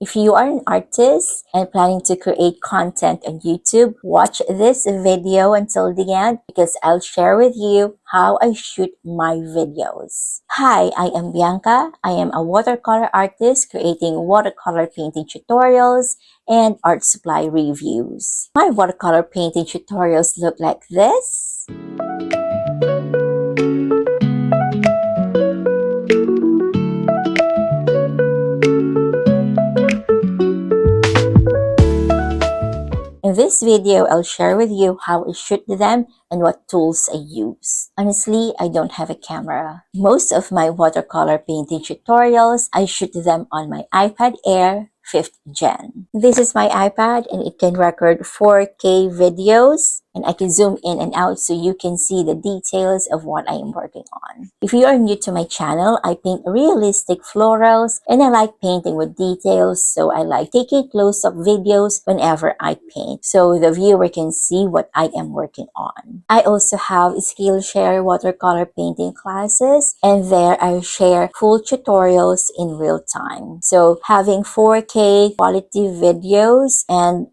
If you are an artist and planning to create content on YouTube, watch this video until the end because I'll share with you how I shoot my videos. Hi, I am Bianca. I am a watercolor artist creating watercolor painting tutorials and art supply reviews. My watercolor painting tutorials look like this. In this video, I'll share with you how I shoot them and what tools I use. Honestly, I don't have a camera. Most of my watercolor painting tutorials, I shoot them on my iPad Air 5th Gen. This is my iPad and it can record 4K videos and I can zoom in and out so you can see the details of what I am working on. If you are new to my channel, I paint realistic florals and I like painting with details, so I like taking close-up videos whenever I paint so the viewer can see what I am working on. I also have Skillshare watercolor painting classes and there I share full tutorials in real time. So having 4K quality videos and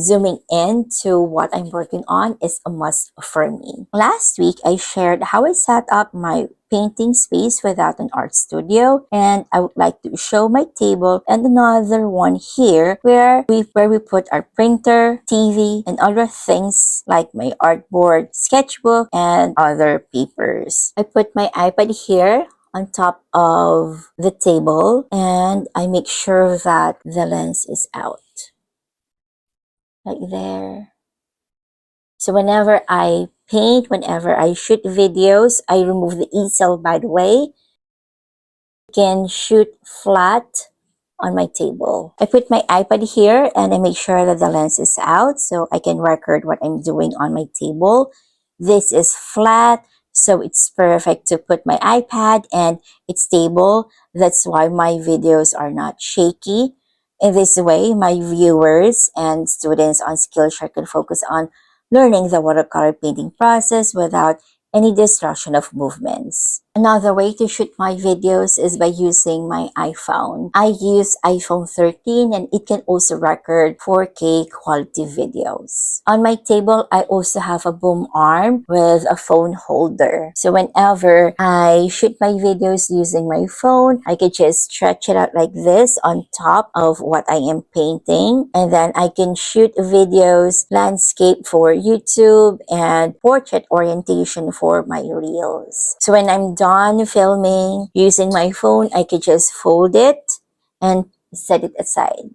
zooming in to what I'm working on is a must for me. Last week, I shared how I set up my painting space without an art studio, and I would like to show my table and another one here where we put our printer, TV, and other things like my artboard, sketchbook, and other papers. I put my iPad here on top of the table and I make sure that the lens is out. Like there. So whenever I paint, whenever I shoot videos, I remove the easel, by the way. I can shoot flat on my table. I put my iPad here and I make sure that the lens is out so I can record what I'm doing on my table. This is flat, so it's perfect to put my iPad and it's stable. That's why my videos are not shaky. In this way, my viewers and students on Skillshare can focus on learning the watercolor painting process without any disruption of movements. Another way to shoot my videos is by using my iPhone. I use iPhone 13 and it can also record 4K quality videos. On my table, I also have a boom arm with a phone holder. So whenever I shoot my videos using my phone, I can just stretch it out like this on top of what I am painting. And then I can shoot videos, landscape for YouTube, and portrait orientation for my reels. So when I'm done filming using my phone, I could just fold it and set it aside.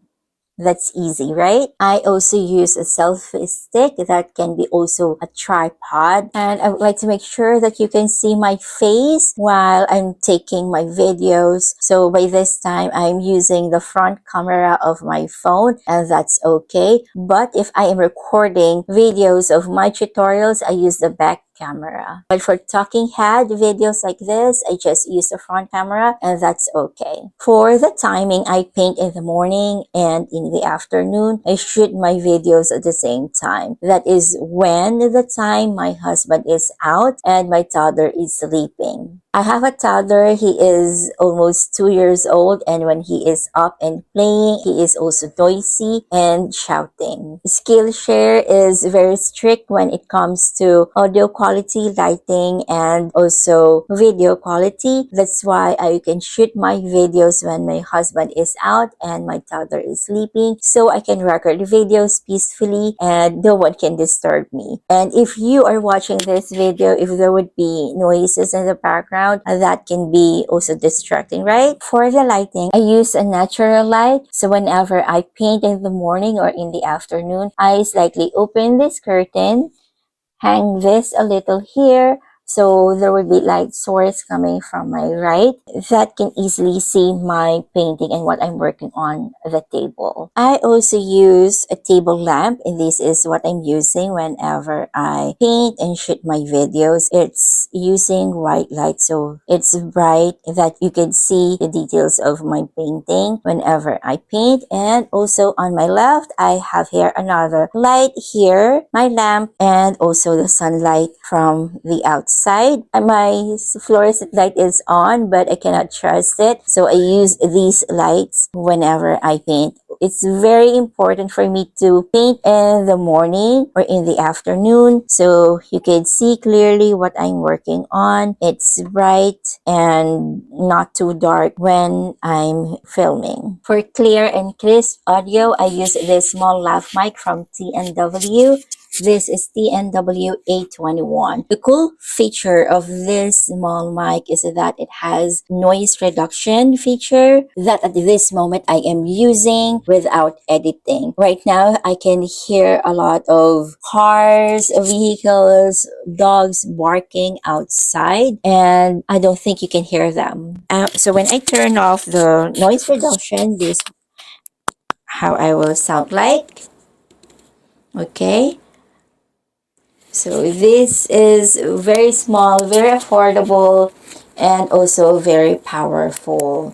That's easy, right? I also use a selfie stick that can be also a tripod. And I would like to make sure that you can see my face while I'm taking my videos. So by this time, I'm using the front camera of my phone and that's okay. But if I am recording videos of my tutorials, I use the back camera. But for talking head videos like this, I just use the front camera and that's okay. For the timing, I paint in the morning and in the afternoon. I shoot my videos at the same time. That is when the time my husband is out and my toddler is sleeping. I have a toddler. He is almost 2 years old and when he is up and playing, he is also noisy and shouting. Skillshare is very strict when it comes to audio quality, lighting, and also video quality. That's why I can shoot my videos when my husband is out and my toddler is sleeping so I can record videos peacefully and no one can disturb me. And if you are watching this video, if there would be noises in the background, that can be also distracting, right? For the lighting, I use a natural light. So whenever I paint in the morning or in the afternoon, I slightly open this curtain, hang this a little here, so there will be light source coming from my right that can easily see my painting and what I'm working on the table. I also use a table lamp and this is what I'm using whenever I paint and shoot my videos. It's using white light so it's bright that you can see the details of my painting whenever I paint. And also on my left, I have here another light here, my lamp, and also the sunlight from the outside. outside. My fluorescent light is on, but I cannot trust it. So I use these lights whenever I paint. It's very important for me to paint in the morning or in the afternoon so you can see clearly what I'm working on. It's bright and not too dark when I'm filming. For clear and crisp audio, I use this small lav mic from TNW. This is TNW A21. The cool feature of this small mic is that it has noise reduction feature that at this moment I am using without editing. Right now, I can hear a lot of cars, vehicles, dogs barking outside, and I don't think you can hear them. So when I turn off the noise reduction, this is how I will sound like. Okay. So this is very small, very affordable, and also very powerful.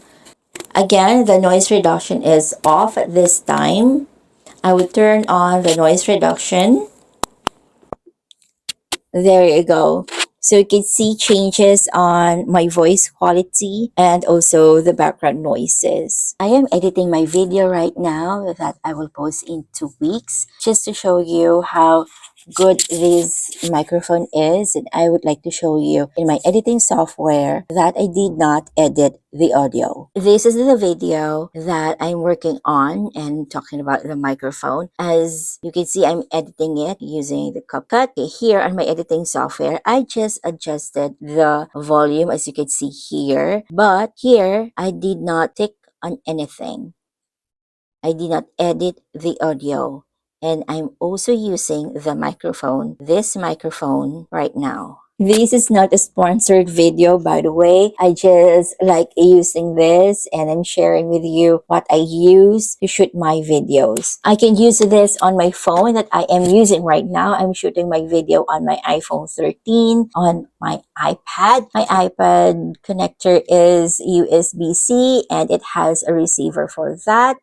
Again, the noise reduction is off at this time. I would turn on the noise reduction. There you go. So you can see changes on my voice quality and also the background noises. I am editing my video right now that I will post in 2 weeks just to show you how good this microphone is, and I would like to show you in my editing software that I did not edit the audio. This is the video that I'm working on and talking about the microphone. As you can see, I'm editing it using the Capcut. Okay, here on my editing software, I just adjusted the volume as you can see here, but here I did not tick on anything. I did not edit the audio, and I'm also using the microphone, this microphone right now. This is not a sponsored video, by the way. I just like using this and I'm sharing with you what I use to shoot my videos. I can use this on my phone that I am using right now. I'm shooting my video on my iPhone 13, on my iPad. My iPad connector is USB-C and it has a receiver for that.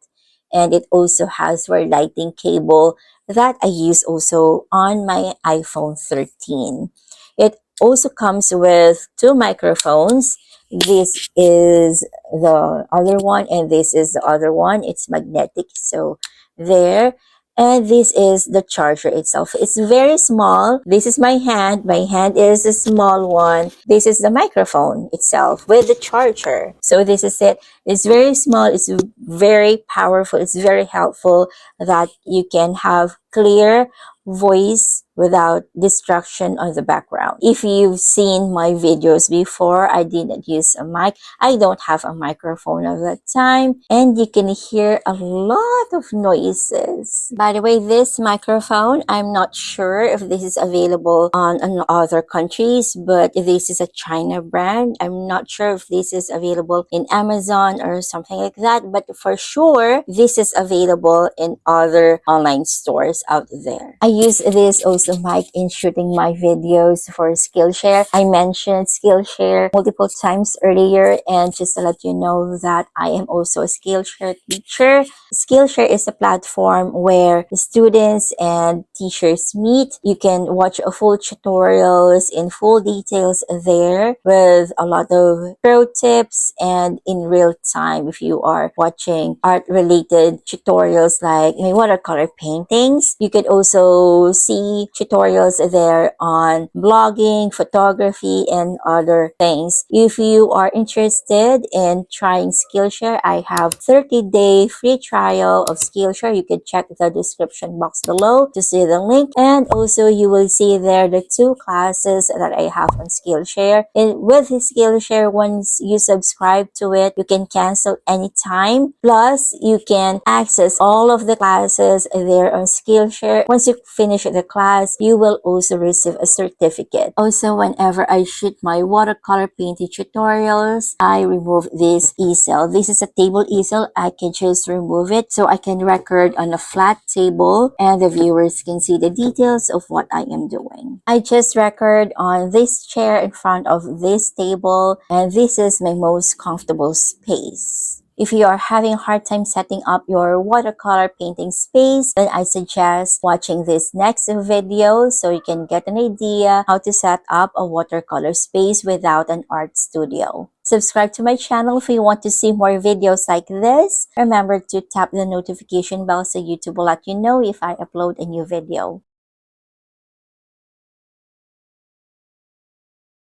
And it also has for lighting cable that I use also on my iPhone 13. It also comes with 2 microphones. This is the other one and this is the other one. It's magnetic, so there. And this is the charger itself. It's very small. This is my hand. My hand is a small one. This is the microphone itself with the charger. So this is it. It's very small. It's very powerful. It's very helpful that you can have clear voice without distraction on the background. If you've seen my videos before, I didn't use a mic. I don't have a microphone at that time, and you can hear a lot of noises. By the way, this microphone, I'm not sure if this is available on other countries, but this is a China brand. I'm not sure if this is available in Amazon or something like that, but for sure, this is available in other online stores out there. I use this also mic in shooting my videos for Skillshare. I mentioned Skillshare multiple times earlier, and just to let you know that I am also a Skillshare teacher. Skillshare is a platform where the students and teachers meet. You can watch a full tutorials in full details there with a lot of pro tips and in real time if you are watching art related tutorials like my watercolor paintings. You could also see tutorials there on blogging, photography, and other things. If you are interested in trying Skillshare, I have 30-day free trial of Skillshare. You can check the description box below to see the link, and also you will see there the 2 classes that I have on Skillshare. And with Skillshare, once you subscribe to it, you can cancel anytime. Plus, you can access all of the classes there on Skillshare. Once you finish the class, you will also receive a certificate. Also, whenever I shoot my watercolor painting tutorials, I remove this easel. This is a table easel. I can just remove it so I can record on a flat table and the viewers can see the details of what I am doing. I just record on this chair in front of this table, and this is my most comfortable space. If you are having a hard time setting up your watercolor painting space, then I suggest watching this next video so you can get an idea how to set up a watercolor space without an art studio. Subscribe to my channel if you want to see more videos like this. Remember to tap the notification bell so YouTube will let you know if I upload a new video.